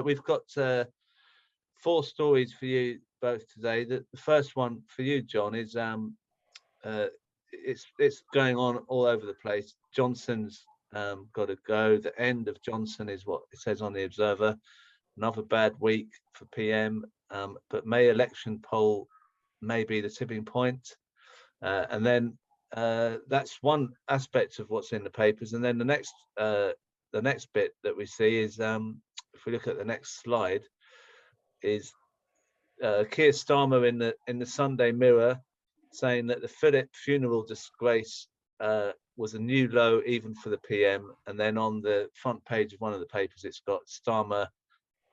We've got 4 stories for you both today. The first one for you, John, is it's going on all over the place. Johnson's got to go. The end of Johnson is what it says on the Observer. Another bad week for PM, but May election poll may be the tipping point. And then that's one aspect of what's in the papers. And then the next bit that we see is, if we look at the next slide, is Keir Starmer in the Sunday Mirror saying that the Philip funeral disgrace was a new low even for the PM. And then on the front page of one of the papers, it's got Starmer,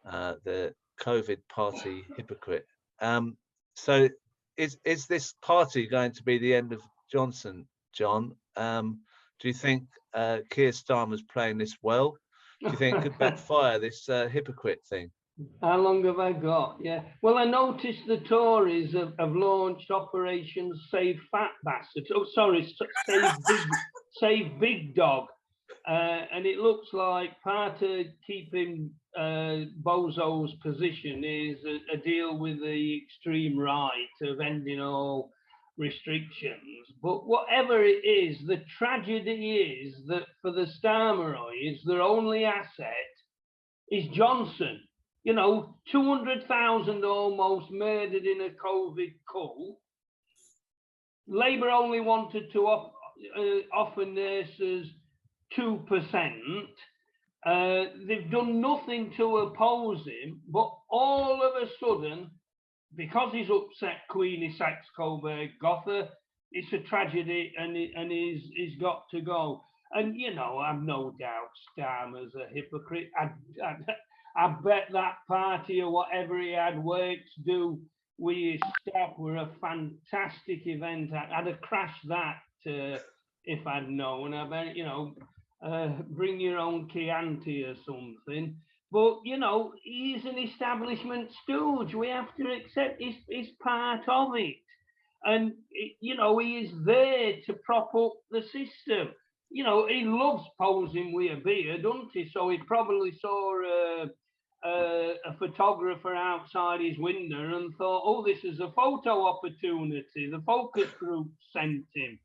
the COVID party hypocrite. So is this party going to be the end of Johnson, John? Do you think Keir Starmer's playing this well? Do you think it could backfire, this hypocrite thing? How long have I got? Yeah. Well, I noticed the Tories have launched Operation Save Fat Bastard. Oh, sorry, Save Big Dog. And it looks like part of keeping Bozo's position is a deal with the extreme right of ending all restrictions. But whatever it is, the tragedy is that for the Starmeroids, their only asset is Johnson. 200,000 almost murdered in a COVID coup. Labour only wanted to offer nurses 2%. They've done nothing to oppose him, but all of a sudden, because he's upset Queenie Saxe-Coburg-Gotha, it's a tragedy, and he's got to go. And I've no doubt Starmer's a hypocrite. I bet that party or whatever he had work to do with his staff were a fantastic event. I'd have crashed that if I'd known. I bet, bring your own Chianti or something. But, he's an establishment stooge. We have to accept he's part of it. And, he is there to prop up the system. He loves posing with a beard, doesn't he? So he probably saw a photographer outside his window and thought, oh, this is a photo opportunity. The focus group sent him.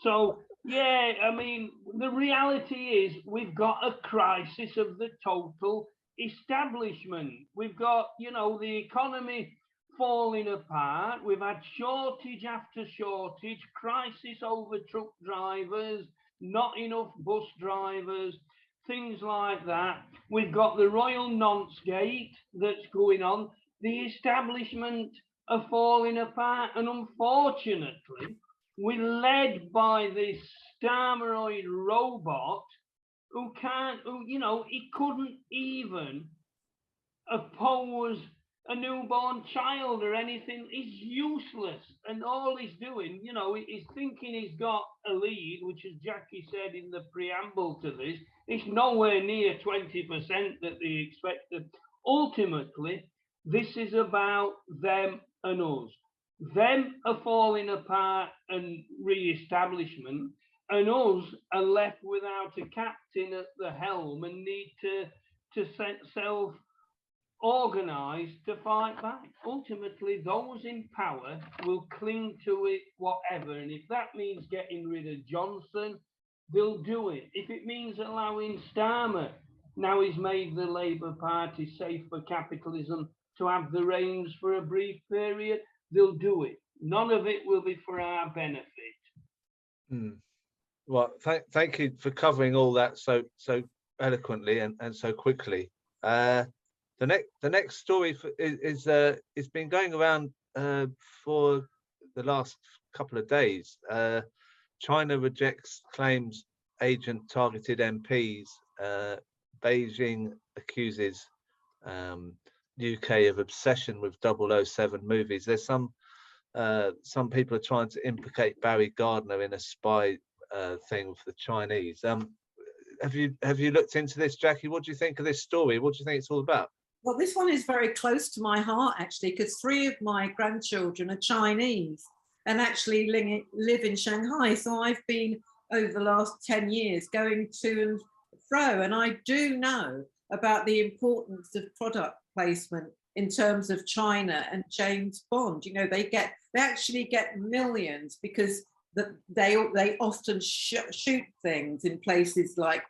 So, yeah, I mean, the reality is we've got a crisis of the total establishment. We've got, the economy falling apart. We've had shortage after shortage, crisis over truck drivers, not enough bus drivers, things like that. We've got the royal nonce gate that's going on. The establishment are falling apart, and unfortunately, we're led by this Starmeroid robot who he couldn't even oppose a newborn child or anything. He's useless, and all he's doing, he's thinking he's got a lead, which, as Jackie said in the preamble to this, it's nowhere near 20% that they expected. Ultimately, this is about them and us. Them are falling apart and re-establishment, and us are left without a captain at the helm and need to self-organise to fight back. Ultimately, those in power will cling to it, whatever. And if that means getting rid of Johnson, they'll do it. If it means allowing Starmer, now he's made the Labour Party safe for capitalism, to have the reins for a brief period, they'll do it. None of it will be for our benefit. Well, thank you for covering all that so eloquently and so quickly. The next story is it's been going around for the last couple of days. China rejects claims agent targeted MPs. Beijing accuses UK of obsession with 007 movies. There's some people are trying to implicate Barry Gardner in a spy thing with the Chinese. Have you looked into this, Jackie? What do you think of this story? What do you think it's all about? Well, this one is very close to my heart, actually, because 3 of my grandchildren are Chinese and actually live in Shanghai. So I've been, over the last 10 years, going to and fro, and I do know about the importance of product placement in terms of China and James Bond. You know, they actually get millions because they often shoot things in places like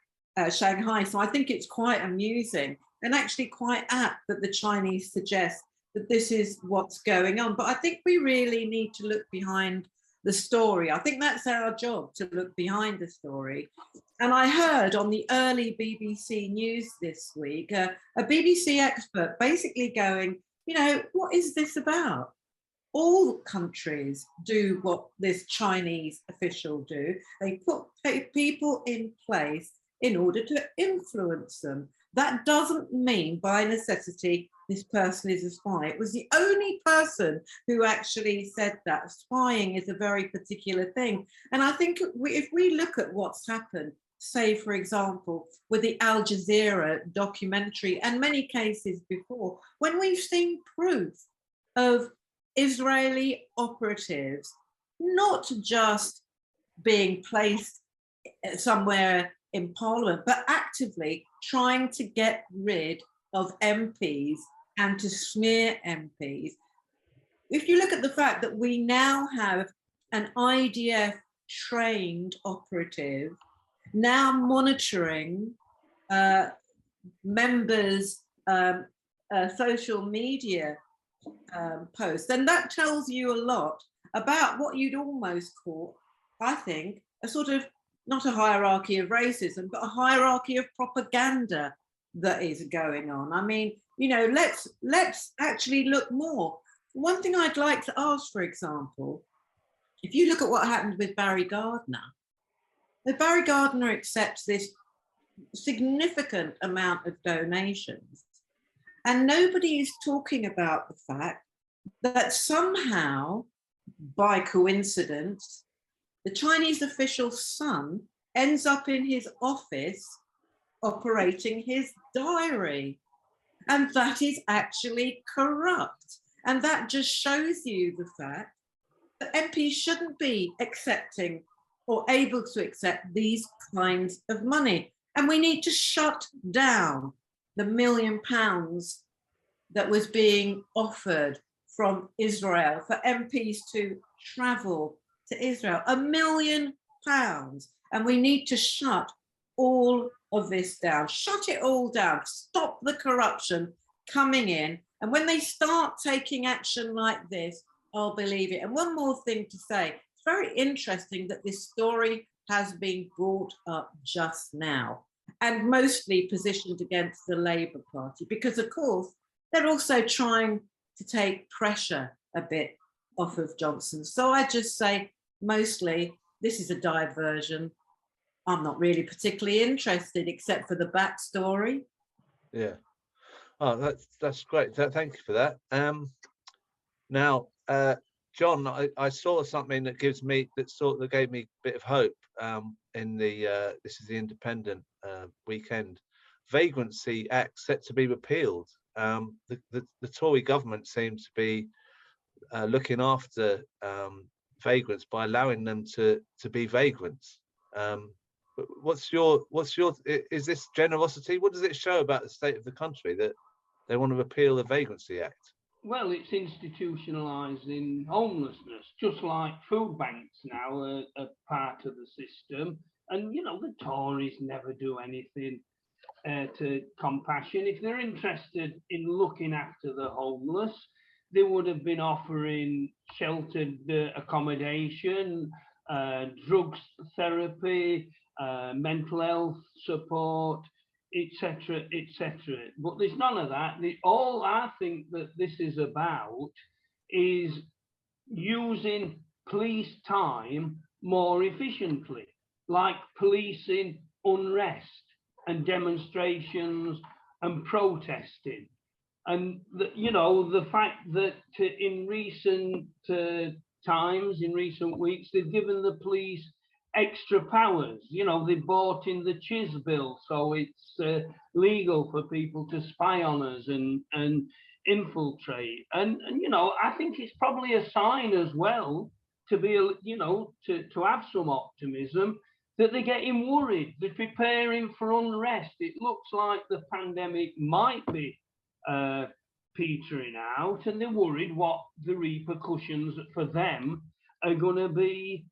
Shanghai. So I think it's quite amusing and actually quite apt that the Chinese suggest that this is what's going on. But I think we really need to look behind the story. I think that's our job, to look behind the story. And I heard on the early BBC News this week, a BBC expert basically going, you know, what is this about? All countries do what this Chinese official do. They put people in place in order to influence them. That doesn't mean by necessity this person is a spy. It was the only person who actually said that. Spying is a very particular thing. And I think if we look at what's happened, say, for example, with the Al Jazeera documentary and many cases before, when we've seen proof of Israeli operatives not just being placed somewhere in Parliament, but actively trying to get rid of MPs and to smear MPs. If you look at the fact that we now have an IDF trained operative now monitoring members' social media posts, then that tells you a lot about what you'd almost call, I think, a sort of, not a hierarchy of racism, but a hierarchy of propaganda that is going on. I mean, you know, let's actually look more. One thing I'd like to ask, for example, if you look at what happened with Barry Gardner, Barry Gardner accepts this significant amount of donations, and nobody is talking about the fact that somehow, by coincidence, the Chinese official's son ends up in his office operating his diary. And that is actually corrupt. And that just shows you the fact that MPs shouldn't be accepting or able to accept these kinds of money. And we need to shut down the £1 million that was being offered from Israel for MPs to travel to Israel. £1 million. And we need to shut all of this down. Shut it all down. Stop the corruption coming in. And when they start taking action like this, I'll believe it. And one more thing to say. It's very interesting that this story has been brought up just now and mostly positioned against the Labour Party, because of course, they're also trying to take pressure a bit off of Johnson. So I just say, mostly, this is a diversion. I'm not really particularly interested, except for the backstory. Yeah. Oh, that's great. Thank you for that. Now, John, I saw something that gave me a bit of hope in the this is the Independent weekend. Vagrancy Act set to be repealed. The Tory government seems to be looking after vagrants by allowing them to be vagrants. What's your is this generosity? What does it show about the state of the country that they want to repeal the Vagrancy Act? Well, it's institutionalising homelessness, just like food banks now are part of the system. And, you know, the Tories never do anything to compassion. If they're interested in looking after the homeless, they would have been offering sheltered accommodation, drugs therapy, mental health support, etc., etc. But there's none of that. All I think that this is about is using police time more efficiently, like policing unrest and demonstrations and protesting. And the fact that in recent times, in recent weeks, they've given the police extra powers. You know, they bought in the Chiz bill, so it's legal for people to spy on us and infiltrate. And you know, I think it's probably a sign as well to be, you know, to have some optimism that they're getting worried. They're preparing for unrest. It looks like the pandemic might be petering out, and they're worried what the repercussions for them are going to be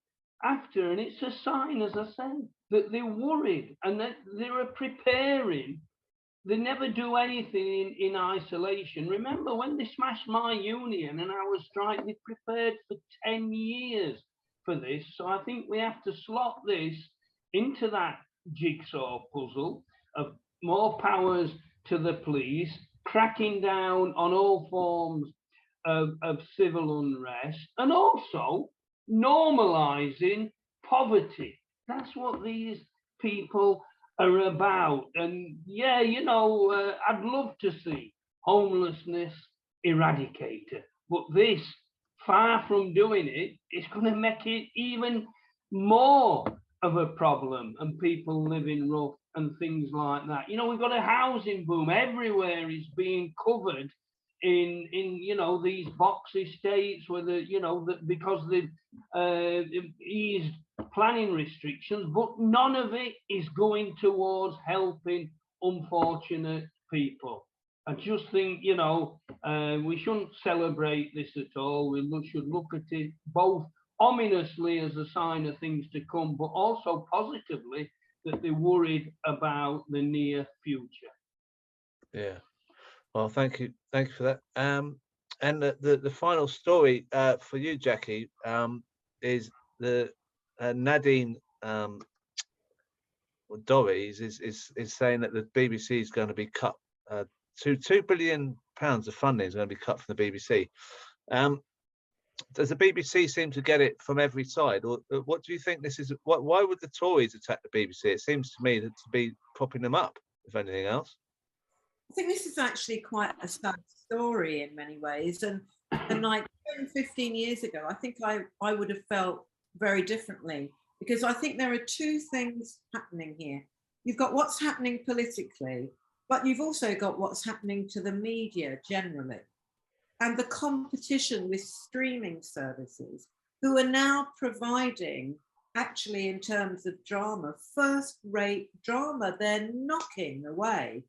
after. And it's a sign, as I said, that they're worried and that they're preparing. They never do anything in isolation. Remember when they smashed my union and I was striking, they prepared for 10 years for this. So I think we have to slot this into that jigsaw puzzle of more powers to the police, cracking down on all forms of civil unrest, and also normalizing poverty. That's what these people are about. And yeah, you know, I'd love to see homelessness eradicated, but this, far from doing it, it's going to make it even more of a problem, and people living rough and things like that. You know, we've got a housing boom everywhere. Is being covered in you know, these box estates, where the, you know, that because they've eased planning restrictions, but none of it is going towards helping unfortunate people. I just think, you know, we shouldn't celebrate this at all. We should look at it both ominously as a sign of things to come, but also positively that they're worried about the near future. Yeah. Well, thank you for that. And the final story for you, Jackie, is the Nadine Dorries is saying that the BBC is going to be cut. £2 billion of funding is going to be cut from the BBC. Does the BBC seem to get it from every side, or what do you think this is? Why would the Tories attack the BBC? It seems to me to be propping them up, if anything else. I think this is actually quite a sad story in many ways. And like 10, 15 years ago, I think I would have felt very differently, because I think there are two things happening here. You've got what's happening politically, but you've also got what's happening to the media generally, and the competition with streaming services, who are now providing, actually in terms of drama, first-rate drama. They're knocking away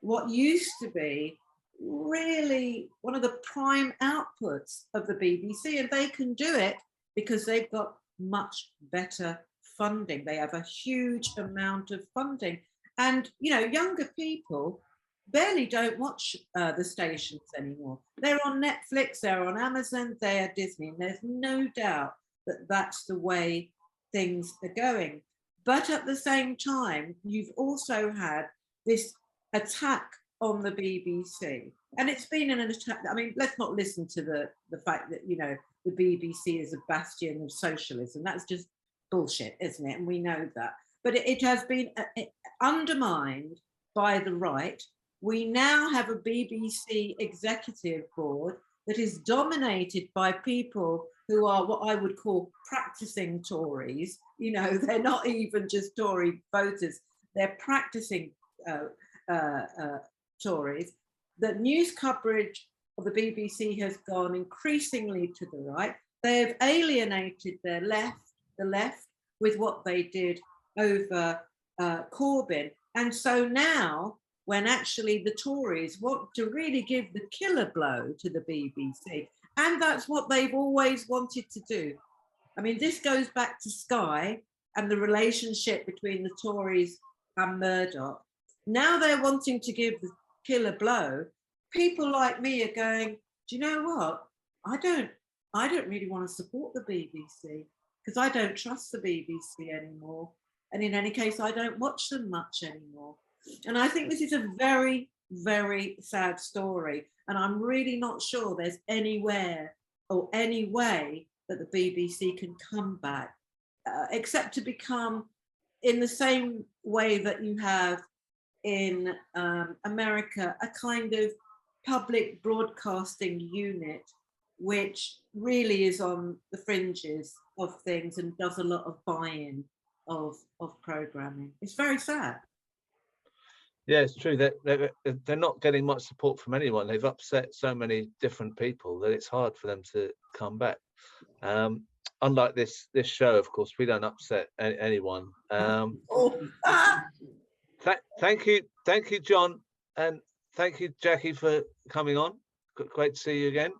what used to be really one of the prime outputs of the BBC, and they can do it because they've got much better funding. They have a huge amount of funding, and you know, younger people barely don't watch the stations anymore. They're on Netflix, they're on Amazon, they're Disney, and there's no doubt that that's the way things are going. But at the same time, you've also had this attack on the BBC, and it's been an attack. I mean, let's not listen to the fact that, you know, the BBC is a bastion of socialism. That's just bullshit, isn't it? And we know that. But it has been undermined by the right. We now have a BBC executive board that is dominated by people who are what I would call practicing Tories. You know, they're not even just Tory voters, they're practicing Tories. The news coverage of the BBC has gone increasingly to the right. They have alienated the left with what they did over Corbyn. And so now, when actually the Tories want to really give the killer blow to the BBC, and that's what they've always wanted to do. I mean, this goes back to Sky and the relationship between the Tories and Murdoch. Now they're wanting to give the killer blow. People like me are going, do you know what? I don't really want to support the BBC because I don't trust the BBC anymore. And in any case, I don't watch them much anymore. And I think this is a very, very sad story. And I'm really not sure there's anywhere or any way that the BBC can come back, except to become, in the same way that you have in America, a kind of public broadcasting unit, which really is on the fringes of things and does a lot of buy-in of programming. It's very sad. Yeah, it's true. They're not getting much support from anyone. They've upset so many different people that it's hard for them to come back. unlike this show, of course, we don't upset anyone. Oh, Thank you, John, and thank you, Jackie, for coming on. Great to see you again.